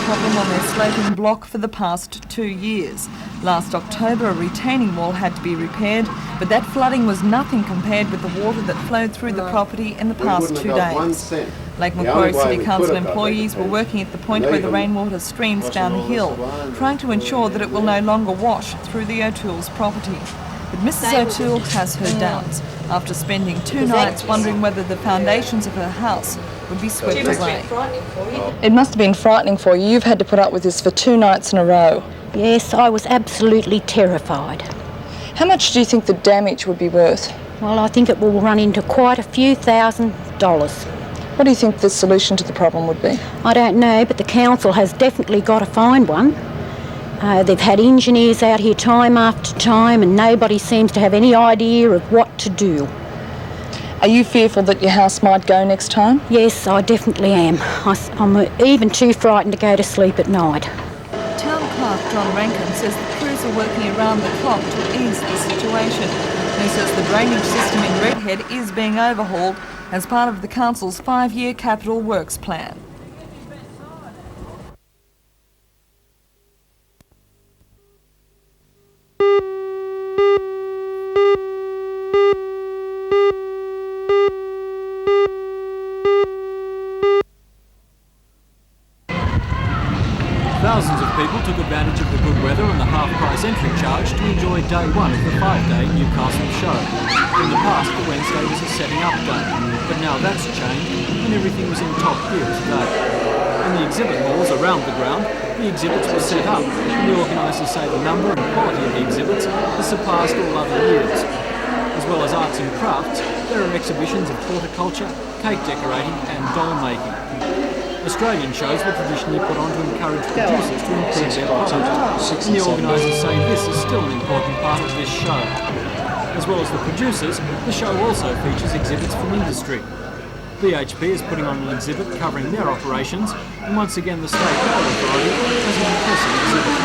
problem on their sloping block for the past 2 years. Last October, a retaining wall had to be repaired, but that flooding was nothing compared with the water that flowed through the property in the past 2 days. Lake Macquarie City Council employees were working at the point where the rainwater streams down the hill, trying to ensure that it will no longer wash through the O'Toole's property. But Mrs O'Toole has her doubts after spending 2 nights wondering whether the foundations of her house would be swept away. It must have been frightening for you. You've had to put up with this for 2 nights in a row. Yes, I was absolutely terrified. How much do you think the damage would be worth? Well, I think it will run into quite a few $1,000s. What do you think the solution to the problem would be? I don't know, but the council has definitely got to find one. They've had engineers out here time after time and nobody seems to have any idea of what to do. Are you fearful that your house might go next time? Yes, I definitely am. I'm even too frightened to go to sleep at night. Town Clerk John Rankin says the crews are working around the clock to ease the situation. He says the drainage system in Redhead is being overhauled as part of the council's 5-year capital works plan. Thousands of people took advantage of the good weather and the half-price entry charge to enjoy day 1 of the 5-day Newcastle show. In the past, the Wednesday was a setting up day, but now that's changed and everything was in top gear today. In the exhibit halls around the ground, the exhibits were set up, and the organisers say the number and quality of the exhibits has surpassed all other years. As well as arts and crafts, there are exhibitions of horticulture, cake decorating and doll making. Australian shows were traditionally put on to encourage producers to improve their product, and the organisers say this is still an important part of this show. As well as the producers, the show also features exhibits from industry. BHP is putting on an exhibit covering their operations, and once again the State Rail Authority has an impressive exhibit.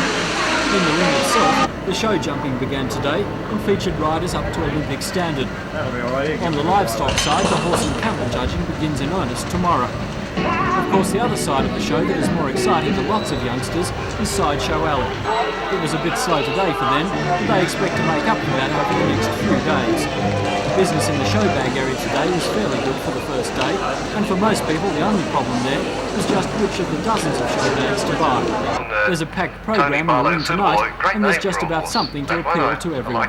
In the ring itself, the show jumping began today and featured riders up to Olympic standard. On the livestock side, the horse and cattle judging begins in earnest tomorrow. Of course, the other side of the show that is more exciting to lots of youngsters is Sideshow Alley. It was a bit slow today for them, but they expect to make up for that over the next few days. Business in the show bag area today was fairly good for the first day, and for most people the only problem there was just which of the dozens of show bags to buy. There's a packed program in the ring tonight, and there's just about something to appeal to everyone.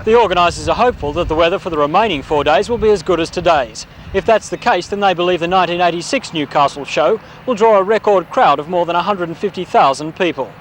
The organisers are hopeful that the weather for the remaining 4 days will be as good as today's. If that's the case, then they believe the 1986 Newcastle show will draw a record crowd of more than 150,000 people.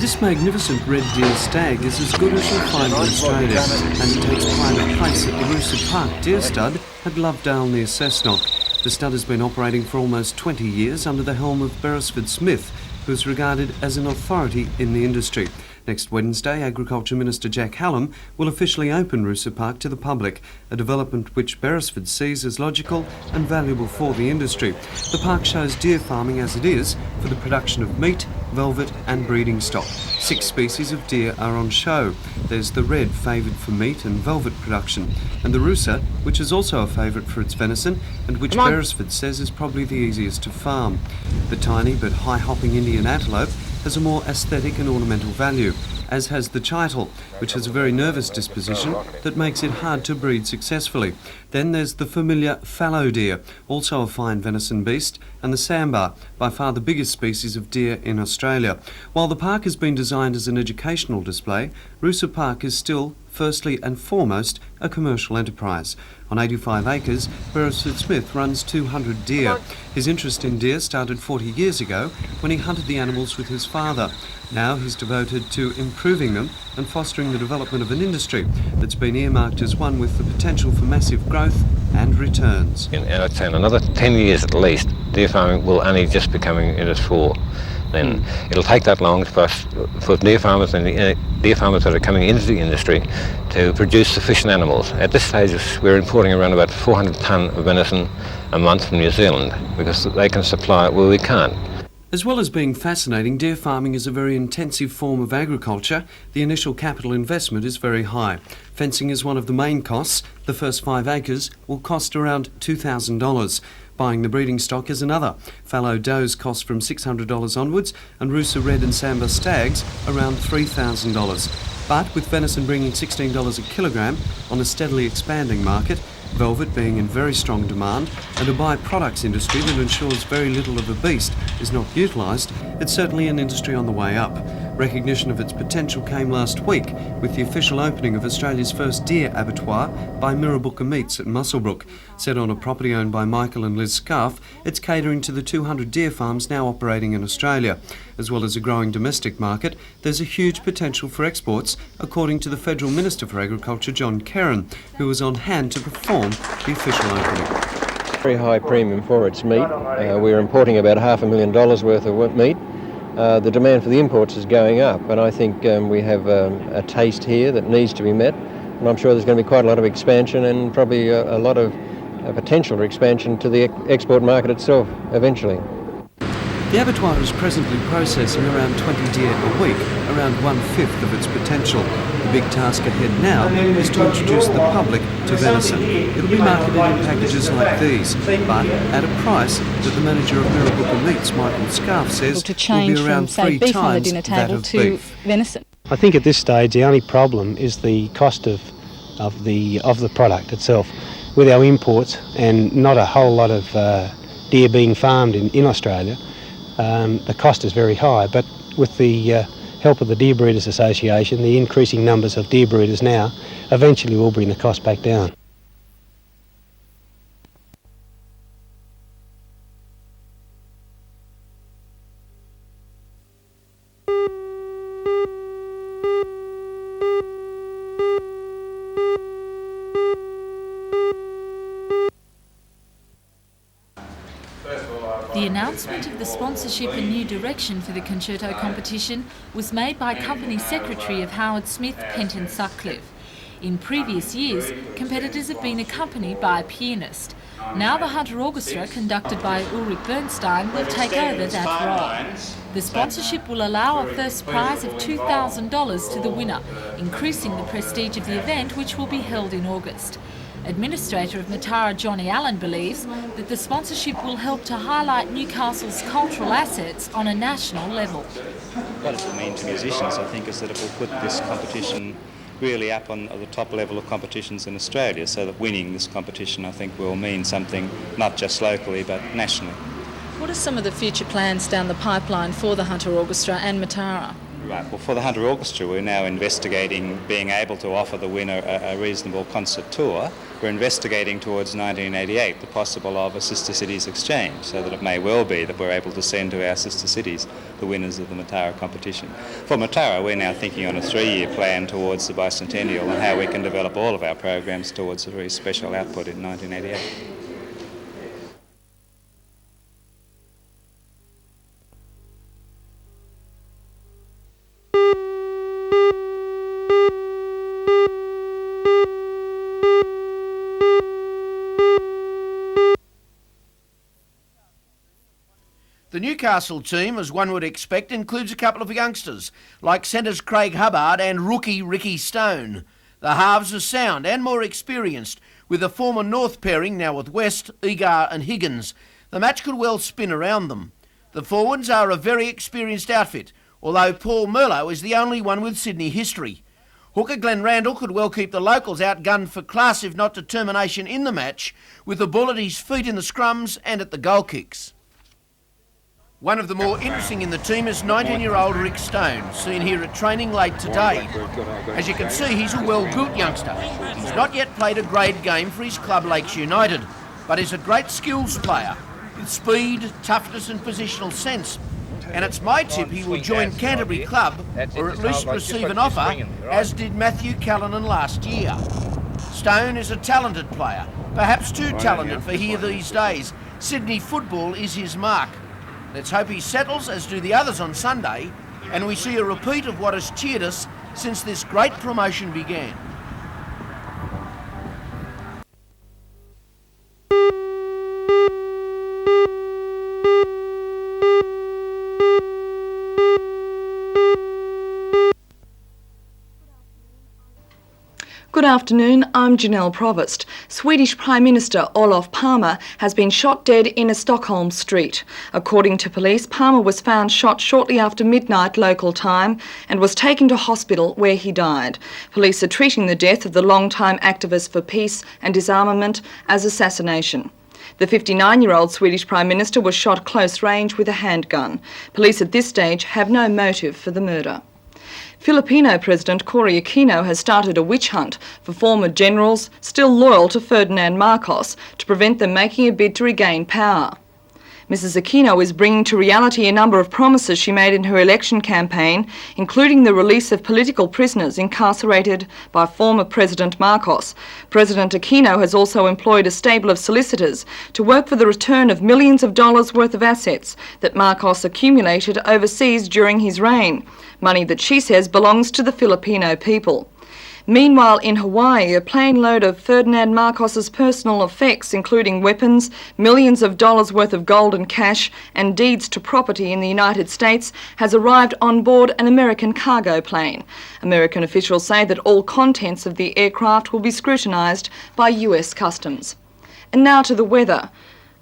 This magnificent red deer stag is as good as you'll find in Australia, and it takes pride of place at the Roosa Park Deer Stud at Lovedale near Cessnock. The stud has been operating for almost 20 years under the helm of Beresford Smith, who is regarded as an authority in the industry. Next Wednesday, Agriculture Minister Jack Hallam will officially open Roosa Park to the public, a development which Beresford sees as logical and valuable for the industry. The park shows deer farming as it is for the production of meat, velvet and breeding stock. 6 species of deer are on show. There's the red, favoured for meat and velvet production, and the Roosa, which is also a favourite for its venison and which Beresford says is probably the easiest to farm. The tiny but high-hopping Indian antelope has a more aesthetic and ornamental value, as has the chital, which has a very nervous disposition that makes it hard to breed successfully. Then there's the familiar fallow deer, also a fine venison beast, and the sambar, by far the biggest species of deer in Australia. While the park has been designed as an educational display, Roosa Park is still, firstly and foremost, a commercial enterprise. On 85 acres, Beresford Smith runs 200 deer. His interest in deer started 40 years ago when he hunted the animals with his father. Now he's devoted to improving them and fostering the development of an industry that's been earmarked as one with the potential for massive growth and returns. I'd say in another 10 years at least, deer farming will only just be coming in its full. Then it'll take that long for deer farmers and deer farmers that are coming into the industry to produce sufficient animals. At this stage, we're importing around about 400 tonne of venison a month from New Zealand because they can supply it where we can't. As well as being fascinating, deer farming is a very intensive form of agriculture. The initial capital investment is very high. Fencing is one of the main costs. The first 5 acres will cost around $2,000. Buying the breeding stock is another. Fallow does cost from $600 onwards, and Roosa red and Samba stags around $3,000. But with venison bringing $16 a kilogram on a steadily expanding market, velvet being in very strong demand, and a byproducts industry that ensures very little of a beast is not utilised, it's certainly an industry on the way up. Recognition of its potential came last week with the official opening of Australia's first deer abattoir by Mirrabooka Meats at Muswellbrook. Set on a property owned by Michael and Liz Scarf, it's catering to the 200 deer farms now operating in Australia. As well as a growing domestic market, there's a huge potential for exports, according to the Federal Minister for Agriculture, John Kerrin, who was on hand to perform the official opening. Very high premium for its meat. We're importing about $500,000 worth of meat. The demand for the imports is going up, and I think we have a taste here that needs to be met, and I'm sure there's going to be quite a lot of expansion and probably a lot of potential for expansion to the export market itself eventually. The abattoir is presently processing around 20 deer a week, around 1/5 of its potential. The big task ahead now is to introduce the public to venison. It'll be marketed in packages like these, but at a price that the manager of Mirrabooka Meats, Michael Scarf, says will be around 3 times that of beef. Venison. I think at this stage the only problem is the cost of the product itself. With our imports and not a whole lot of deer being farmed in Australia, the cost is very high, but with the help of the Deer Breeders Association, the increasing numbers of deer breeders now, eventually will bring the cost back down. The announcement of the sponsorship and new direction for the concerto competition was made by Company Secretary of Howard Smith, Penton Sutcliffe. In previous years, competitors have been accompanied by a pianist. Now the Hunter Orchestra, conducted by Ulrich Bernstein, will take over that role. The sponsorship will allow a first prize of $2,000 to the winner, increasing the prestige of the event, which will be held in August. Administrator of Matara Johnny Allen believes that the sponsorship will help to highlight Newcastle's cultural assets on a national level. What it will mean to musicians, I think, is that it will put this competition really up on the top level of competitions in Australia, so that winning this competition, I think, will mean something not just locally but nationally. What are some of the future plans down the pipeline for the Hunter Orchestra and Matara? Right. Well, for the Hunter Orchestra, we're now investigating being able to offer the winner a reasonable concert tour. We're investigating towards 1988 the possible of a Sister Cities exchange, so that it may well be that we're able to send to our sister cities the winners of the Matara competition. For Matara, we're now thinking on a 3-year plan towards the bicentennial and how we can develop all of our programs towards a very special output in 1988. The Newcastle team, as one would expect, includes a couple of youngsters, like centres Craig Hubbard and rookie Ricky Stone. The halves are sound and more experienced, with a former North pairing now with West, Egar and Higgins. The match could well spin around them. The forwards are a very experienced outfit, although Paul Merlo is the only one with Sydney history. Hooker Glenn Randall could well keep the locals outgunned for class, if not determination, in the match, with the ball at his feet in the scrums and at the goal kicks. One of the more interesting in the team is 19-year-old Rick Stone, seen here at training late today. As you can see, he's a well-built youngster. He's not yet played a grade game for his club Lakes United, but is a great skills player, with speed, toughness and positional sense. And it's my tip he will join Canterbury Club, or at least receive an offer, as did Matthew Callanan last year. Stone is a talented player, perhaps too talented for here these days. Sydney football is his mark. Let's hope he settles, as do the others on Sunday, and we see a repeat of what has cheered us since this great promotion began. Good afternoon, I'm Janelle Provost. Swedish Prime Minister Olof Palme has been shot dead in a Stockholm street. According to police, Palme was found shot shortly after midnight local time and was taken to hospital where he died. Police are treating the death of the long-time activist for peace and disarmament as assassination. The 59-year-old Swedish Prime Minister was shot close range with a handgun. Police at this stage have no motive for the murder. Filipino President Cory Aquino has started a witch hunt for former generals still loyal to Ferdinand Marcos to prevent them making a bid to regain power. Mrs. Aquino is bringing to reality a number of promises she made in her election campaign, including the release of political prisoners incarcerated by former President Marcos. President Aquino has also employed a stable of solicitors to work for the return of millions of dollars worth of assets that Marcos accumulated overseas during his reign, money that she says belongs to the Filipino people. Meanwhile, in Hawaii, a plane load of Ferdinand Marcos's personal effects, including weapons, millions of dollars worth of gold and cash, and deeds to property in the United States, has arrived on board an American cargo plane. American officials say that all contents of the aircraft will be scrutinised by US Customs. And now to the weather.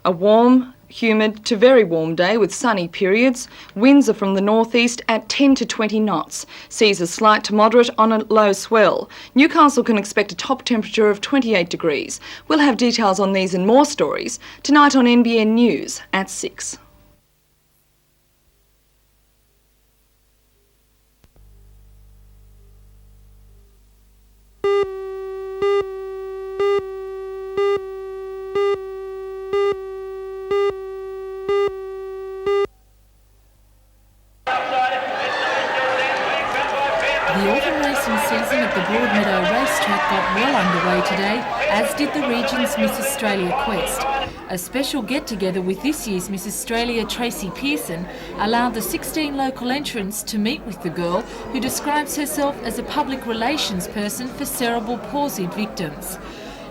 A warm, humid to very warm day with sunny periods. Winds are from the northeast at 10 to 20 knots. Seas are slight to moderate on a low swell. Newcastle can expect a top temperature of 28 degrees. We'll have details on these and more stories tonight on NBN News at 6. The autumn racing season at the Broadmeadow racetrack got well underway today, as did the region's Miss Australia Quest. A special get-together with this year's Miss Australia Tracy Pearson allowed the 16 local entrants to meet with the girl, who describes herself as a public relations person for cerebral palsy victims.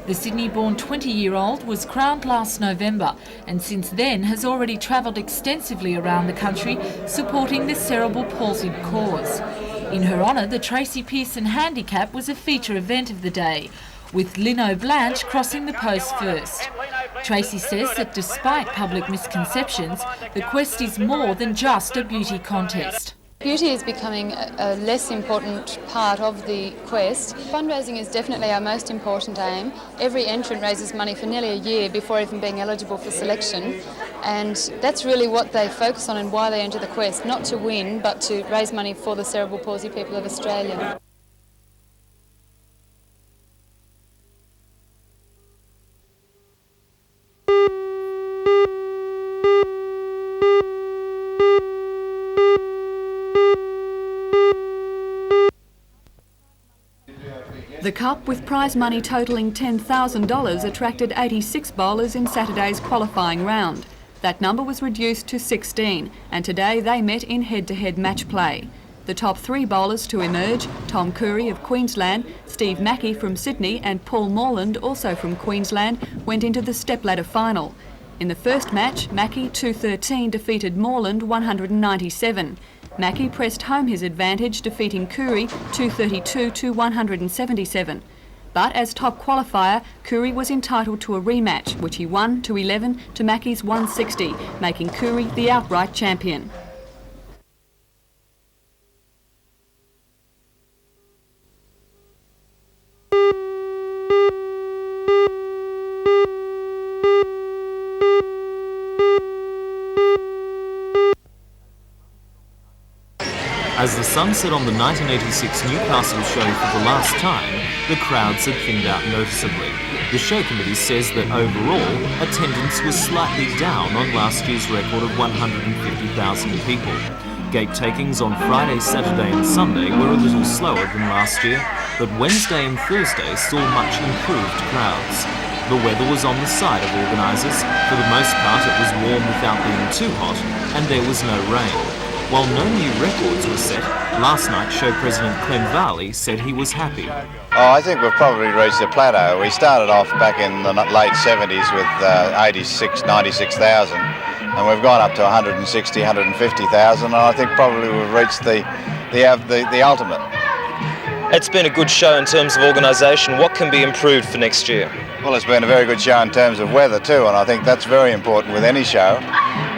The Sydney-born 20-year-old was crowned last November and since then has already travelled extensively around the country supporting the cerebral palsy cause. In her honour, the Tracy Pearson Handicap was a feature event of the day, with Lino Blanche crossing the post first. Tracy says that despite public misconceptions, the quest is more than just a beauty contest. Beauty is becoming a less important part of the quest. Fundraising is definitely our most important aim. Every entrant raises money for nearly a year before even being eligible for selection, and that's really what they focus on and why they enter the quest, not to win but to raise money for the cerebral palsy people of Australia. The Cup, with prize money totalling $10,000, attracted 86 bowlers in Saturday's qualifying round. That number was reduced to 16, and today they met in head-to-head match play. The top three bowlers to emerge, Tom Curry of Queensland, Steve Mackey from Sydney and Paul Morland, also from Queensland, went into the stepladder final. In the first match, Mackey 213 defeated Morland 197. Mackey pressed home his advantage, defeating Curry 232 to 177. But as top qualifier, Curry was entitled to a rematch, which he won 211 to Mackey's 160, making Curry the outright champion. As the sun set on the 1986 Newcastle show for the last time, the crowds had thinned out noticeably. The show committee says that overall, attendance was slightly down on last year's record of 150,000 people. Gate takings on Friday, Saturday and Sunday were a little slower than last year, but Wednesday and Thursday saw much improved crowds. The weather was on the side of organisers. For the most part, it was warm without being too hot, and there was no rain. While no new records were set, last night show president Clem Varley said he was happy. I think we've probably reached a plateau. We started off back in the late 70s with 96,000, and we've gone up to 160, 150,000, and I think probably we've reached the ultimate. It's been a good show in terms of organisation. What can be improved for next year? Well, it's been a very good show in terms of weather too, and I think that's very important with any show.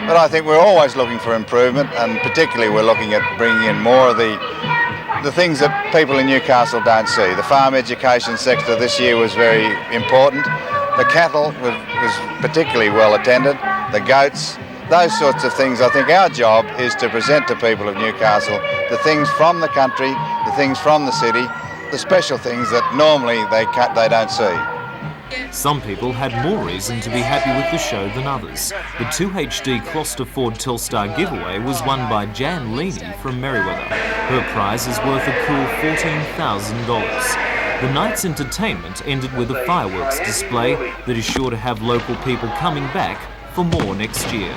But I think we're always looking for improvement, and particularly we're looking at bringing in more of the things that people in Newcastle don't see. The farm education sector this year was very important. The cattle was particularly well attended. The goats, those sorts of things. I think our job is to present to people of Newcastle the things from the country, the things from the city, the special things that normally they don't see. Some people had more reason to be happy with the show than others. The 2HD Closter Ford Telstar giveaway was won by Jan Leaney from Merriweather. Her prize is worth a cool $14,000. The night's entertainment ended with a fireworks display that is sure to have local people coming back for more next year.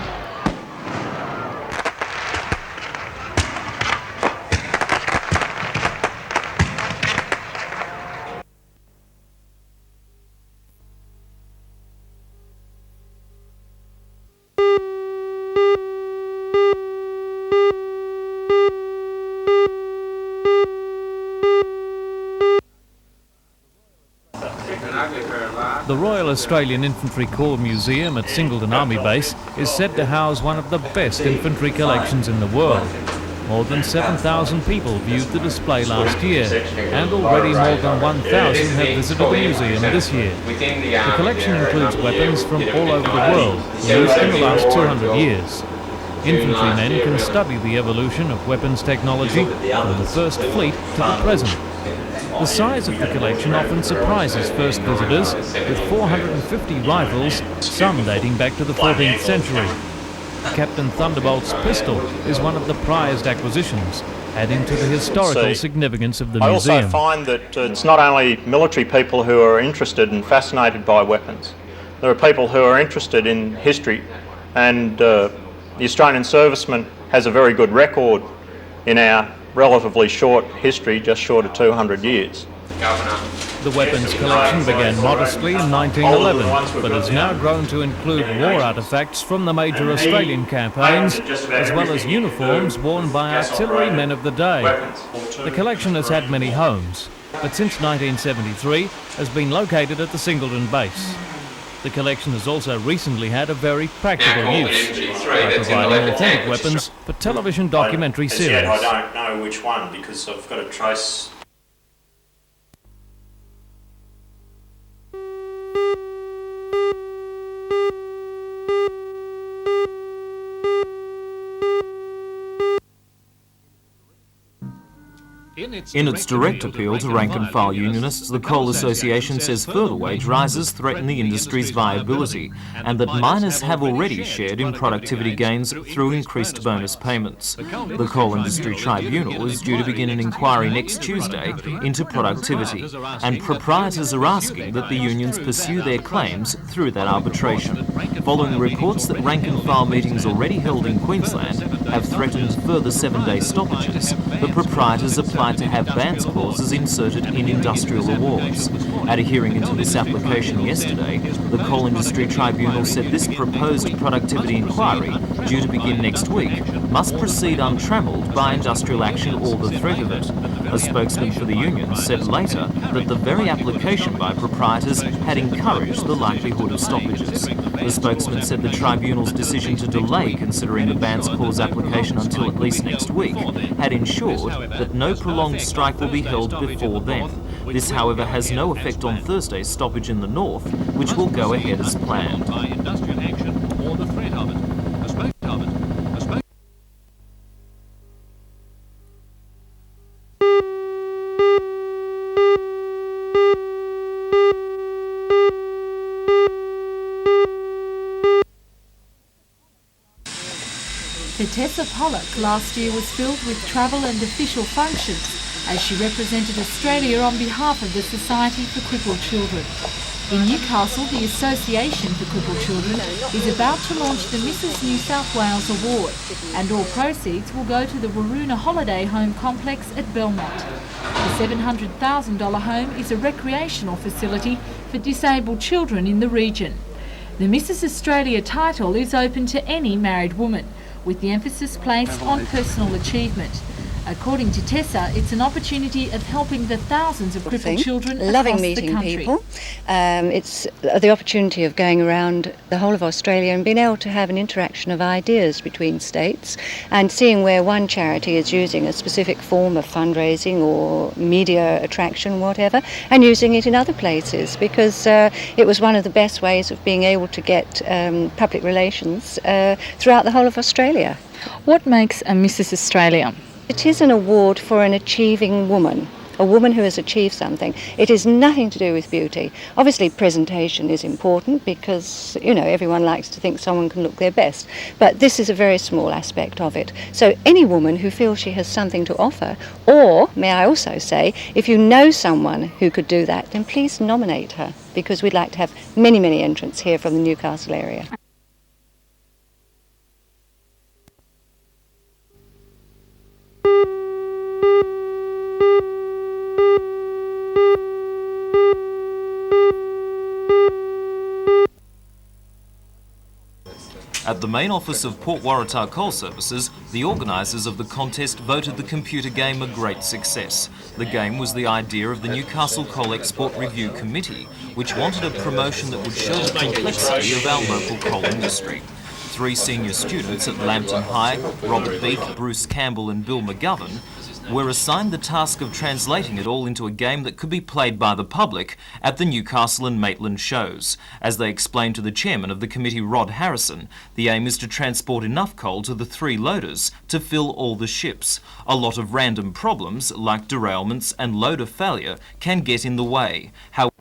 The Royal Australian Infantry Corps Museum at Singleton Army Base is said to house one of the best infantry collections in the world. More than 7,000 people viewed the display last year, and already more than 1,000 have visited the museum this year. The collection includes weapons from all over the world, used in the last 200 years. Infantrymen can study the evolution of weapons technology from the first fleet to the present. The size of the collection often surprises first visitors, with 450 rifles, some dating back to the 14th century. Captain Thunderbolt's pistol is one of the prized acquisitions, adding to the historical significance of the museum. I also find that it's not only military people who are interested and fascinated by weapons. There are people who are interested in history, and the Australian serviceman has a very good record in our relatively short history, just short of 200 years. The weapons collection began modestly in 1911, but has now grown to include war artefacts from the major Australian campaigns, as well as uniforms worn by artillery men of the day. The collection has had many homes, but since 1973 has been located at the Singleton base. The collection has also recently had a very practical use, by providing authentic weapons for television documentary series. I don't know which one, because I've got to trace. In its direct appeal to rank-and-file unionists, the Coal Association says further wage rises threaten the industry's viability, and that miners have already shared in productivity gains through increased bonus payments. The Coal Industry Tribunal is due to begin an inquiry next Tuesday into productivity, and proprietors are asking that the unions pursue their claims through that arbitration. Following reports that rank-and-file meetings already held in Queensland have threatened further 7-day stoppages, the proprietors applied to have bans clauses inserted in industrial awards. At a hearing into this application yesterday, the Coal Industry Tribunal said this proposed productivity inquiry, due to begin next week, must proceed untrammelled by industrial action or the threat of it. A spokesman for the union said later that the very application by proprietors had encouraged the likelihood of stoppages. The spokesman said the tribunal's decision to delay considering the bans clause application until at least next week had ensured that no prolonged strike will be held before then. This, however, has no effect on Thursday's stoppage in the north, which will go ahead as planned. For Tessa Pollock, last year was filled with travel and official functions as she represented Australia on behalf of the Society for Crippled Children. In Newcastle, the Association for Crippled Children is about to launch the Mrs New South Wales Award, and all proceeds will go to the Waroona Holiday Home Complex at Belmont. The $700,000 home is a recreational facility for disabled children in the region. The Mrs Australia title is open to any married woman, with the emphasis placed on personal achievement. According to Tessa, it's an opportunity of helping the thousands of crippled children Loving across meeting the country. people. It's the opportunity of going around the whole of Australia and being able to have an interaction of ideas between states and seeing where one charity is using a specific form of fundraising or media attraction, whatever, and using it in other places, because it was one of the best ways of being able to get public relations throughout the whole of Australia. What makes a Mrs. Australia? It is an award for an achieving woman, a woman who has achieved something. It is nothing to do with beauty. Obviously presentation is important because, you know, everyone likes to think someone can look their best, but this is a very small aspect of it. So any woman who feels she has something to offer, or, may I also say, if you know someone who could do that, then please nominate her, because we'd like to have many, many entrants here from the Newcastle area. At the main office of Port Waratah Coal Services, the organisers of the contest voted the computer game a great success. The game was the idea of the Newcastle Coal Export Review Committee, which wanted a promotion that would show the complexity of our local coal industry. 3 senior students at Lambton High, Robert Beath, Bruce Campbell and Bill McGovern, were assigned the task of translating it all into a game that could be played by the public at the Newcastle and Maitland shows. As they explained to the chairman of the committee, Rod Harrison, the aim is to transport enough coal to the 3 loaders to fill all the ships. A lot of random problems, like derailments and loader failure, can get in the way. However,